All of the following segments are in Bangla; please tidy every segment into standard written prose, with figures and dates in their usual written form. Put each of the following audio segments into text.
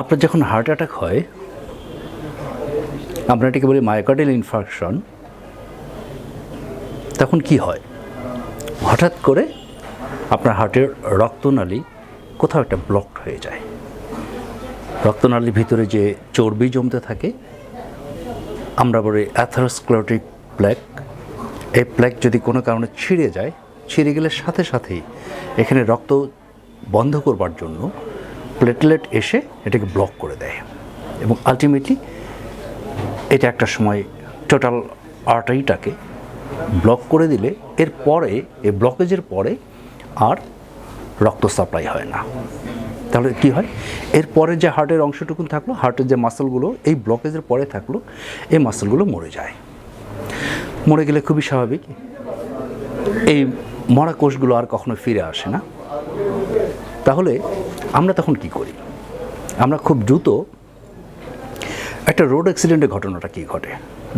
আপনার যখন হার্ট অ্যাটাক হয়, আমরা এটাকে বলি মায়োকার্ডিয়াল ইনফার্কশন, তখন কি হয়? হঠাৎ করে আপনার হার্টের রক্তনালী কোথাও একটা ব্লকড হয়ে যায়। রক্তনালীর ভিতরে যে চর্বি জমতে থাকে, আমরা বলি অ্যাথেরোস্ক্লেরোটিক প্লেক। এই প্লেক যদি কোনো কারণে ছিঁড়ে যায়, ছিঁড়ে গেলে সাথে সাথেই এখানে রক্ত বন্ধ করবার জন্য প্লেটলেট এসে এটাকে ব্লক করে দেয়, এবং আলটিমেটলি এটা একটা সময় টোটাল আর্টারিটাকে ব্লক করে দিলে এরপরে এই ব্লকেজের পরে আর রক্ত সাপ্লাই হয় না। তাহলে কি হয়? এরপরে যে হার্টের অংশটুকুন থাকলো, হার্টের যে মাসলগুলো এই ব্লকেজের পরে থাকলো, এই মাসলগুলো মরে যায়। মরে গেলে খুবই স্বাভাবিক, এই মরা কোষগুলো আর কখনো ফিরে আসে না। তাহলে আমরা তখন কি করি? আমরা খুব দ্রুত একটা রোড অ্যাক্সিডেন্টের ঘটনাটা কি ঘটে?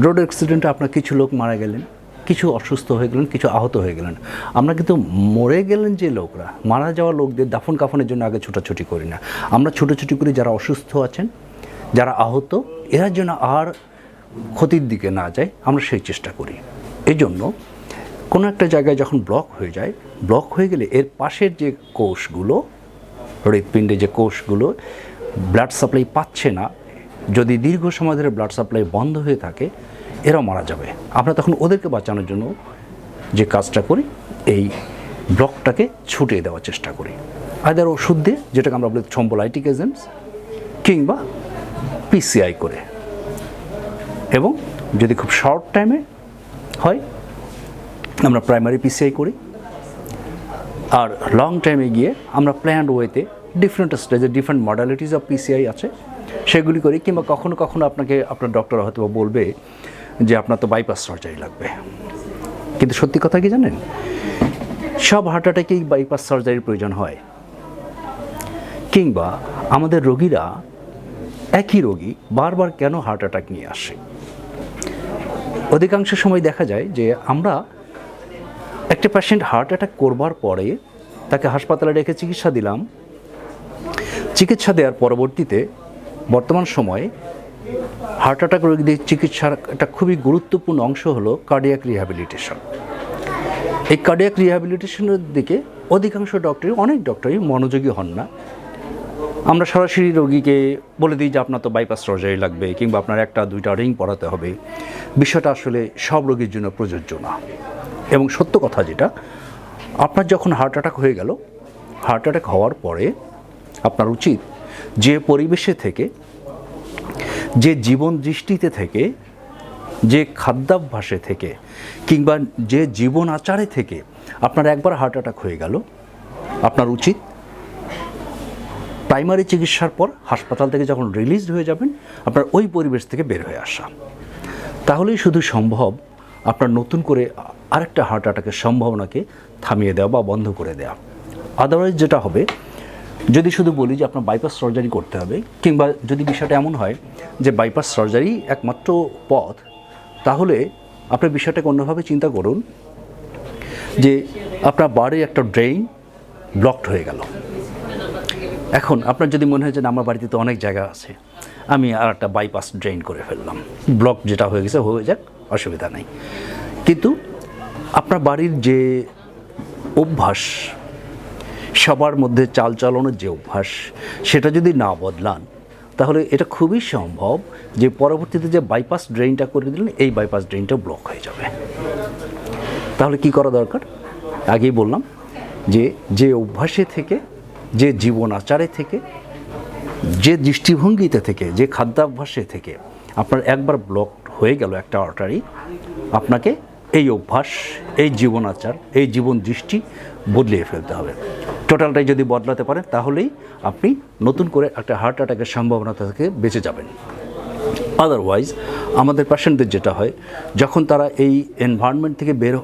রোড অ্যাক্সিডেন্টে আপনার কিছু লোক মারা গেলেন, কিছু অসুস্থ হয়ে গেলেন, কিছু আহত হয়ে গেলেন। আমরা কিন্তু মরে গেলেন যে লোকরা, মারা যাওয়া লোকদের দাফন কাফনের জন্য আগে ছোটাছুটি করি না। আমরা ছোটাছুটি করি যারা অসুস্থ আছেন, যারা আহত, এরা যেন আর ক্ষতির দিকে না যায়, আমরা সেই চেষ্টা করি। এই জন্য কোনো একটা জায়গায় যখন ব্লক হয়ে যায়, ব্লক হয়ে গেলে এর পাশের যে কোষগুলো, হৃৎপিণ্ডে যে কোষগুলো ব্লাড সাপ্লাই পাচ্ছে না, যদি দীর্ঘ সময় ধরে ব্লাড সাপ্লাই বন্ধ হয়ে থাকে, এরাও মারা যাবে। আমরা তখন ওদেরকে বাঁচানোর জন্য যে কাজটা করি, এই ব্লকটাকে ছুটিয়ে দেওয়ার চেষ্টা করি, আইদার ওষুধ দিয়ে, যেটাকে আমরা বলি থ্রম্বোলাইটিক এজেন্টস, কিংবা পিসিআই করে। এবং যদি খুব শর্ট টাইমে হয়, আমরা প্রাইমারি পিসিআই করি। আর লং টাইমে গিয়ে আমরা প্ল্যান্ড ওয়েতে ডিফারেন্ট স্টেজে ডিফারেন্ট মডালিটিস অফ পিসিআই আছে, সেগুলি করি। কিংবা কখনো কখনো আপনাকে আপনার ডক্টর হয়তো বলবে যে আপনার তো বাইপাস সার্জারি লাগবে। কিন্তু সত্যি কথা কি জানেন? সব হার্ট অ্যাটাকেই বাইপাস সার্জারির প্রয়োজন হয়। কিংবা আমাদের রোগীরা, একই রোগী বারবার কেন হার্ট অ্যাটাক নিয়ে আসে? অধিকাংশ সময় দেখা যায় যে আমরা একটা পেশেন্ট হার্ট অ্যাটাক করবার পরে তাকে হাসপাতালে রেখে চিকিৎসা দিলাম। চিকিৎসা দেওয়ার পরবর্তীতে বর্তমান সময়ে হার্ট অ্যাটাক রোগীদের চিকিৎসার একটা খুবই গুরুত্বপূর্ণ অংশ হলো কার্ডিয়াক রিহ্যাবিলিটেশন। এই কার্ডিয়াক রিহ্যাবিলিটেশনের দিকে অধিকাংশ ডক্টরই, অনেক ডক্টরই মনোযোগী হন না। আমরা সরাসরি রোগীকে বলে দিই যে আপনার তো বাইপাস সার্জারি লাগবে, কিংবা আপনার একটা দুইটা রিং পরাতে হবে। বিষয়টা আসলে সব রোগীর জন্য প্রযোজ্য না। এবং সত্য কথা যেটা, আপনার যখন হার্ট অ্যাটাক হয়ে গেল, হার্ট অ্যাটাক হওয়ার পরে আপনার উচিত যে পরিবেশে থেকে, যে জীবন দৃষ্টিতে থেকে, যে খাদ্যাভ্যাসে থেকে, কিংবা যে জীবন আচারে থেকে আপনার একবার হার্ট অ্যাটাক হয়ে গেল, আপনার উচিত প্রাইমারি চিকিৎসার পর হাসপাতাল থেকে যখন রিলিজড হয়ে যাবেন, আপনার ওই পরিবেশ থেকে বের হয়ে আসা। তাহলেই শুধু সম্ভব আপনার নতুন করে আরেকটা হার্ট অ্যাটাকের সম্ভাবনাকে থামিয়ে দেওয়া বা বন্ধ করে দেওয়া। আদারওয়াইজ যেটা হবে, যদি শুধু বলি যে আপনার বাইপাস সার্জারি করতে হবে, কিংবা যদি বিষয়টা এমন হয় যে বাইপাস সার্জারি একমাত্র পথ, তাহলে আপনার বিষয়টাকে অন্যভাবে চিন্তা করুন যে আপনার বাড়ির একটা ড্রেন ব্লকড হয়ে গেল। এখন আপনার যদি মনে হয় যে আমার বাড়িতে তো অনেক জায়গা আছে, আমি আর একটা বাইপাস ড্রেন করে ফেললাম, ব্লক যেটা হয়ে গেছে হয়ে যাক, অসুবিধা নেই। কিন্তু আপনার বাড়ির যে অভ্যাস, সবার মধ্যে চালচলনের যে অভ্যাস, সেটা যদি না বদলান, তাহলে এটা খুবই সম্ভব যে পরবর্তীতে যে বাইপাস ড্রেনটা করে দিলেন, এই বাইপাস ড্রেনটা ব্লক হয়ে যাবে। তাহলে কি করা দরকার? আগেই বললাম যে যে অভ্যাসে থেকে, যে জীবন আচারে থেকে, যে দৃষ্টিভঙ্গিতে থেকে, যে খাদ্যাভ্যাসে থেকে আপনার একবার ব্লক হয়ে গেল একটা আর্টারি, আপনাকে এই অভ্যাস, এই জীবন আচার, এই জীবন দৃষ্টি বদলিয়ে ফেলতে হবে। টোটালটাই যদি বদলাতে পারেন, তাহলেই আপনি নতুন করে একটা হার্ট অ্যাটাকের সম্ভাবনা থেকে বেঁচে যাবেন। আদারওয়াইজ আমাদের পেশেন্টদের যেটা হয়, যখন তারা এই এনভায়রনমেন্ট থেকে বের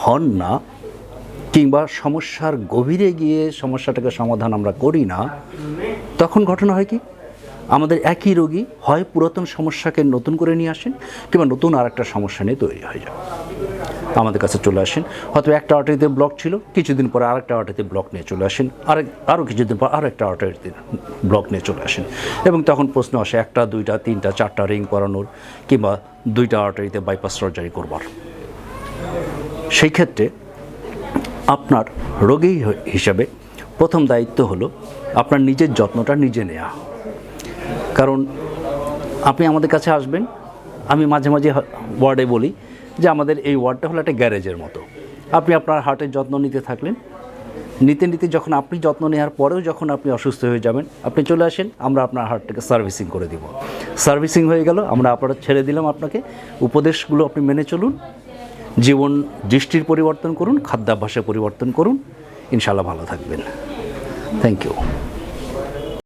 হন না, কিংবা সমস্যার গভীরে গিয়ে সমস্যাটাকে সমাধান আমরা করি না, তখন ঘটনা হয় কি, আমাদের একই রোগী হয় পুরাতন সমস্যাকে নতুন করে নিয়ে আসেন, কিংবা নতুন আর একটা সমস্যা নিয়ে তৈরি হয়ে যায়। আমাদের কাছে চলে আসেন। হয়তো একটা আর্টারিতে ব্লক ছিল, কিছুদিন পরে আরেকটা আর্টারিতে ব্লক নিয়ে চলে আসেন, আরও কিছুদিন পর আরেকটা আর্টারিতে ব্লক নিয়ে চলে আসেন। এবং তখন প্রশ্ন আসে 1টা 2টা 3টা 4টা রিং করানোর, কিংবা 2টা আর্টারিতে বাইপাস সার্জারি করবার। সেই ক্ষেত্রে আপনার রোগী হিসাবে প্রথম দায়িত্ব হলো আপনার নিজের যত্নটা নিজে নেওয়া। কারণ আপনি আমাদের কাছে আসবেন, আমি মাঝে মাঝে ওয়ার্ডে বলি যে আমাদের এই ওয়ার্ডটা হলো একটা গ্যারেজের মতো। আপনি আপনার হার্টের যত্ন নিতে থাকলেন, নিতে নিতে যখন আপনি যত্ন নেওয়ার পরেও যখন আপনি অসুস্থ হয়ে যাবেন, আপনি চলে আসেন, আমরা আপনার হার্টটাকে সার্ভিসিং করে দিব। সার্ভিসিং হয়ে গেল, আমরা আপনারা ছেড়ে দিলাম আপনাকে। উপদেশগুলো আপনি মেনে চলুন, জীবন দৃষ্টির পরিবর্তন করুন, খাদ্যাভ্যাসে পরিবর্তন করুন, ইনশাআল্লাহ ভালো থাকবেন। Thank you.